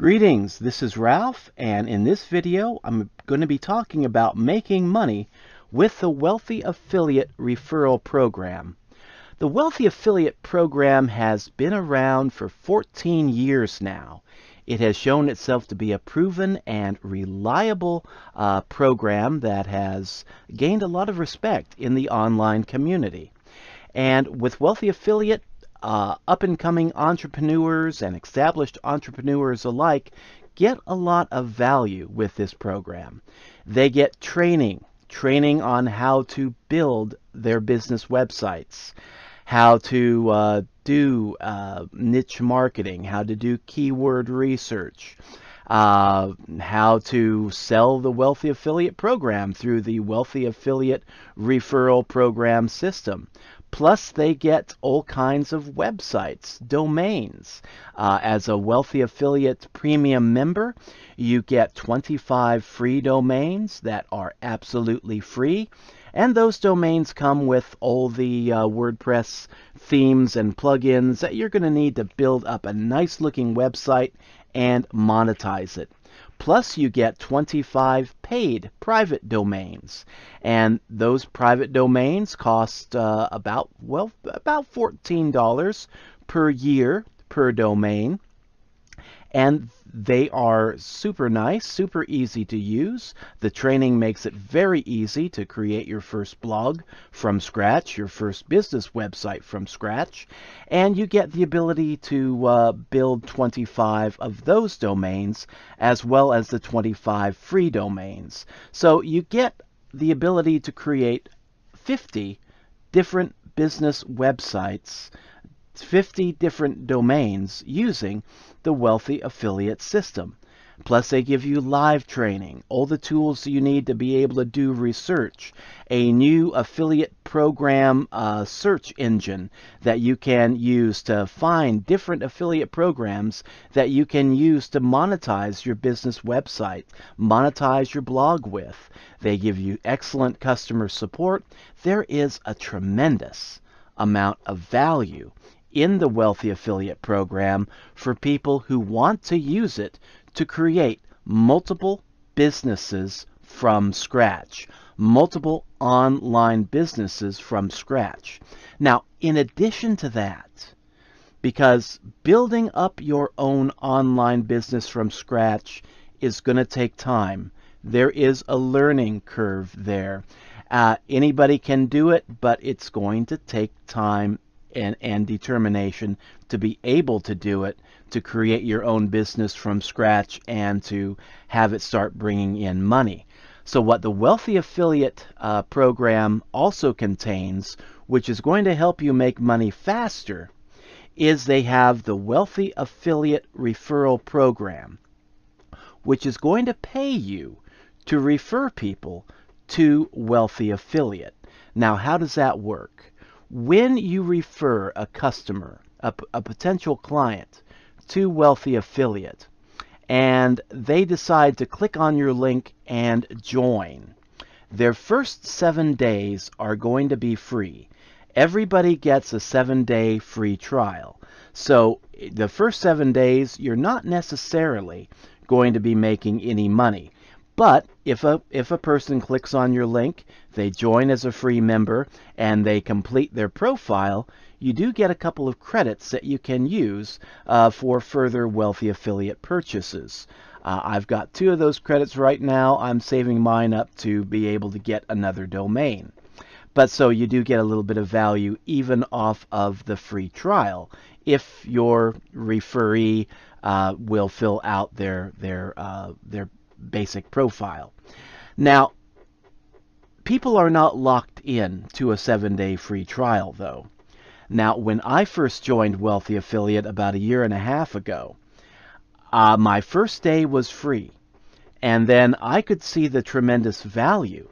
Greetings, this is Ralph, and in this video I'm going to be talking about making money with the Wealthy Affiliate Referral Program. The Wealthy Affiliate Program has been around for 14 years now. It has shown itself to be a proven and reliable program that has gained a lot of respect in the online community. And with Wealthy Affiliate, up-and-coming entrepreneurs and established entrepreneurs alike get a lot of value with this program. They get training on how to build their business websites, how to do niche marketing, how to do keyword research, how to sell the Wealthy Affiliate Program through the Wealthy Affiliate Referral Program system. Plus, they get all kinds of websites, domains. As a Wealthy Affiliate Premium member, you get 25 free domains that are absolutely free. And those domains come with all the WordPress themes and plugins that you're going to need to build up a nice looking website and monetize it. Plus, you get 25 paid private domains, and those private domains cost about $14 per year per domain, and they are super nice, super easy to use. The training makes it very easy to create your first blog from scratch, your first business website from scratch, and you get the ability to build 25 of those domains as well as the 25 free domains. So you get the ability to create 50 different business websites, 50 different domains using the Wealthy Affiliate system. Plus, they give you live training, all the tools you need to be able to do research, a new affiliate program search engine that you can use to find different affiliate programs that you can use to monetize your business website, monetize your blog with. They give you excellent customer support. There is a tremendous amount of value in the Wealthy Affiliate Program for people who want to use it to create multiple businesses from scratch, multiple online businesses from scratch. Now, in addition to that, because building up your own online business from scratch is going to take time, there is a learning curve there. Anybody can do it, but it's going to take time and determination to be able to do it, to create your own business from scratch and to have it start bringing in money. So what the Wealthy Affiliate Program also contains, which is going to help you make money faster, is they have the Wealthy Affiliate Referral Program, which is going to pay you to refer people to Wealthy Affiliate. Now, how does that work? When you refer a customer, a potential client, to Wealthy Affiliate, and they decide to click on your link and join, their first 7 days are going to be free. Everybody gets a 7-day free trial. So the first 7 days, you're not necessarily going to be making any money. But if a person clicks on your link, they join as a free member, and they complete their profile, you do get a couple of credits that you can use for further Wealthy Affiliate purchases. I've got 2 of those credits right now. I'm saving mine up to be able to get another domain. But so you do get a little bit of value even off of the free trial if your referee will fill out their basic profile. Now, people are not locked in to a 7-day free trial, though. Now, when I first joined Wealthy Affiliate about 1.5 years ago, my first day was free, and then I could see the tremendous value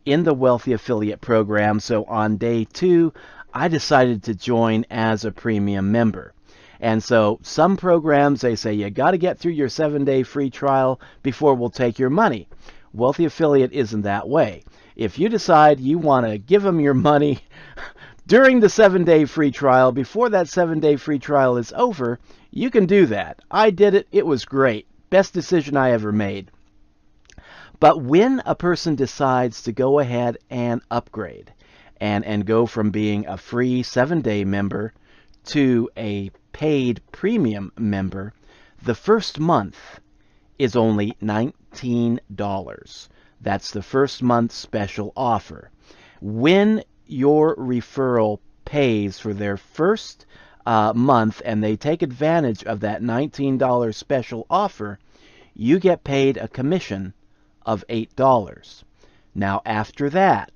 in the Wealthy Affiliate Program, so on day 2, I decided to join as a premium member. And so some programs, they say you got to get through your 7-day free trial before we'll take your money. Wealthy Affiliate isn't that way. If you decide you want to give them your money during the 7-day free trial, before that 7-day free trial is over, you can do that. I did it. It was great. best decision I ever made. But when a person decides to go ahead and upgrade and go from being a free 7-day member to a paid premium member, the first month is only $19. That's the first month special offer. When your referral pays for their first month and they take advantage of that $19 special offer, you get paid a commission of $8. Now after that,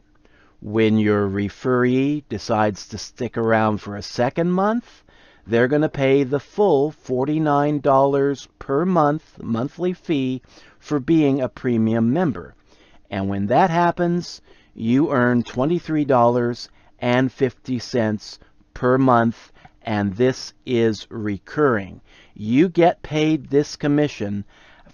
when your referee decides to stick around for a second month, they're going to pay the full $49 per month monthly fee for being a premium member. And when that happens, you earn $23.50 per month, and this is recurring. You get paid this commission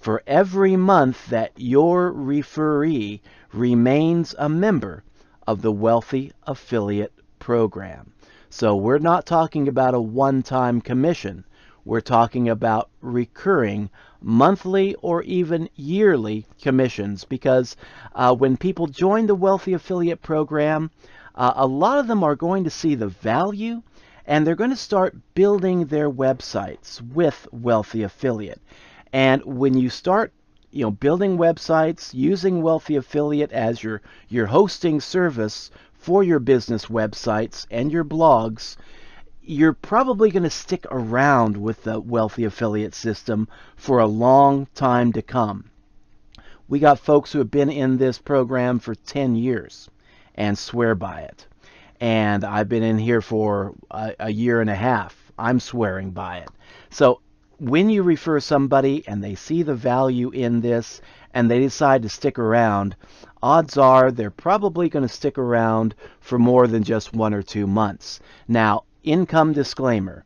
for every month that your referee remains a member of the Wealthy Affiliate Program. So we're not talking about a one-time commission. We're talking about recurring monthly or even yearly commissions, because when people join the Wealthy Affiliate Program, a lot of them are going to see the value, and they're going to start building their websites with Wealthy Affiliate. And when you start building websites using Wealthy Affiliate as your hosting service for your business websites and your blogs, you're probably going to stick around with the Wealthy Affiliate system for a long time to come. We got folks who have been in this program for 10 years and swear by it. And I've been in here for a year and a half. I'm swearing by it. So when you refer somebody and they see the value in this and they decide to stick around, odds are they're probably going to stick around for more than just 1 or 2 months. Now, income disclaimer: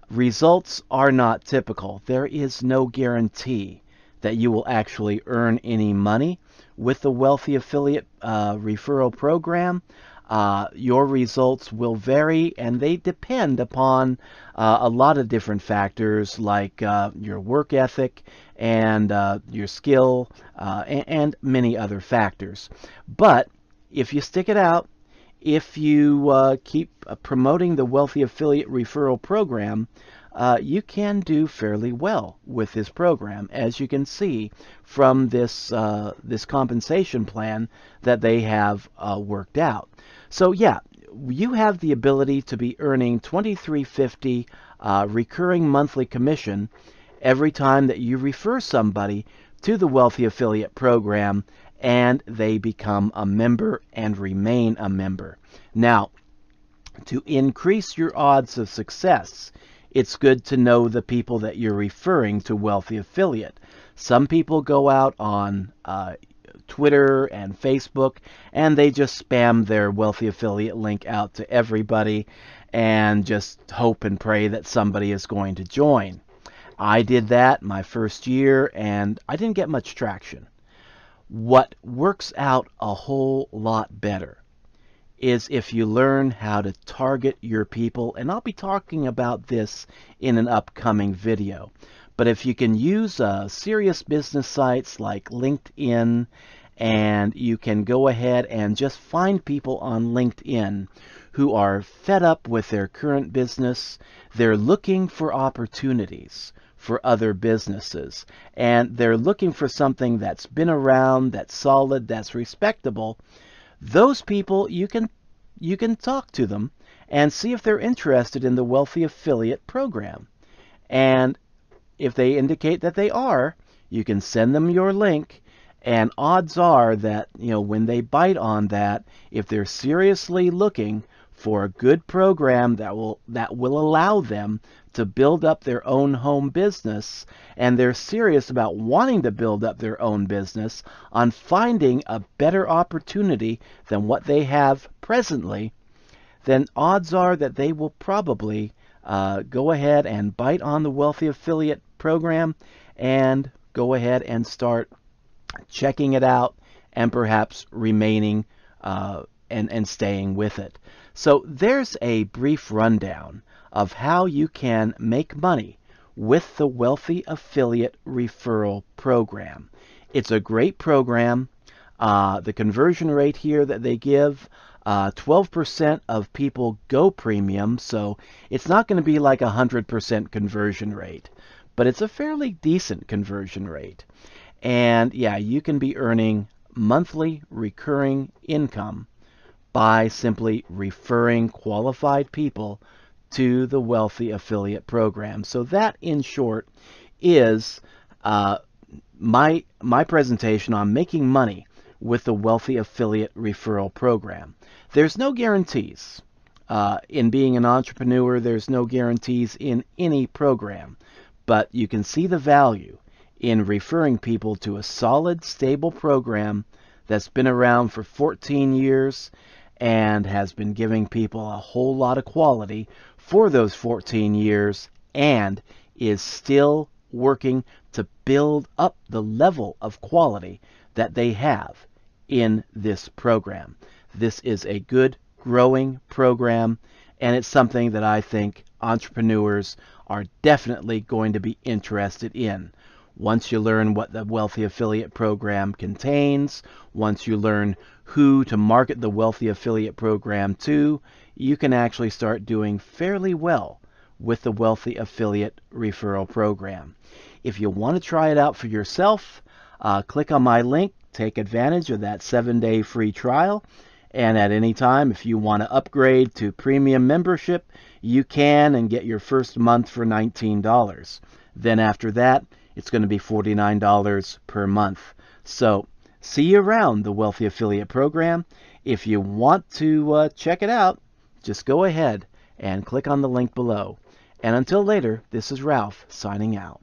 results are not typical. There is no guarantee that you will actually earn any money with the Wealthy Affiliate referral program. Your results will vary, and they depend upon a lot of different factors, like your work ethic and your skill and many other factors. But if you stick it out, if you keep promoting the Wealthy Affiliate referral program, you can do fairly well with this program, as you can see from this this compensation plan that they have worked out. So yeah, you have the ability to be earning $23.50 recurring monthly commission every time that you refer somebody to the Wealthy Affiliate program and they become a member and remain a member. Now, to increase your odds of success, it's good to know the people that you're referring to Wealthy Affiliate. Some people go out on Twitter and Facebook and they just spam their Wealthy Affiliate link out to everybody and just hope and pray that somebody is going to join. I did that my first year and I didn't get much traction. What works out a whole lot better is if you learn how to target your people, and I'll be talking about this in an upcoming video. But if you can use serious business sites like LinkedIn, and you can go ahead and just find people on LinkedIn who are fed up with their current business, they're looking for opportunities for other businesses, and they're looking for something that's been around, that's solid, that's respectable. Those people, you can talk to them and see if they're interested in the Wealthy Affiliate program. And if they indicate that they are, you can send them your link, and odds are that, when they bite on that, if they're seriously looking for a good program that will allow them to build up their own home business, and they're serious about wanting to build up their own business on finding a better opportunity than what they have presently, then odds are that they will probably go ahead and bite on the Wealthy Affiliate program and go ahead and start checking it out and perhaps remaining and staying with it. So there's a brief rundown of how you can make money with the Wealthy Affiliate Referral Program. It's a great program. The conversion rate here that they give, 12% of people go premium, so it's not going to be like 100% conversion rate, but it's a fairly decent conversion rate. And yeah, you can be earning monthly recurring income by simply referring qualified people to the Wealthy Affiliate Program. So that, in short, is my presentation on making money with the Wealthy Affiliate Referral Program. There's no guarantees. In being an entrepreneur, there's no guarantees in any program, but you can see the value in referring people to a solid, stable program that's been around for 14 years and has been giving people a whole lot of quality for those 14 years and is still working to build up the level of quality that they have in this program. This is a good, growing program, and it's something that I think entrepreneurs are definitely going to be interested in. Once you learn what the Wealthy Affiliate Program contains, once you learn who to market the Wealthy Affiliate Program to, you can actually start doing fairly well with the Wealthy Affiliate Referral Program. If you want to try it out for yourself, click on my link, take advantage of that 7-day free trial, and at any time, if you want to upgrade to premium membership, you can and get your first month for $19. Then after that, it's going to be $49 per month. So see you around the Wealthy Affiliate Program. If you want to check it out, just go ahead and click on the link below. And until later, this is Ralph signing out.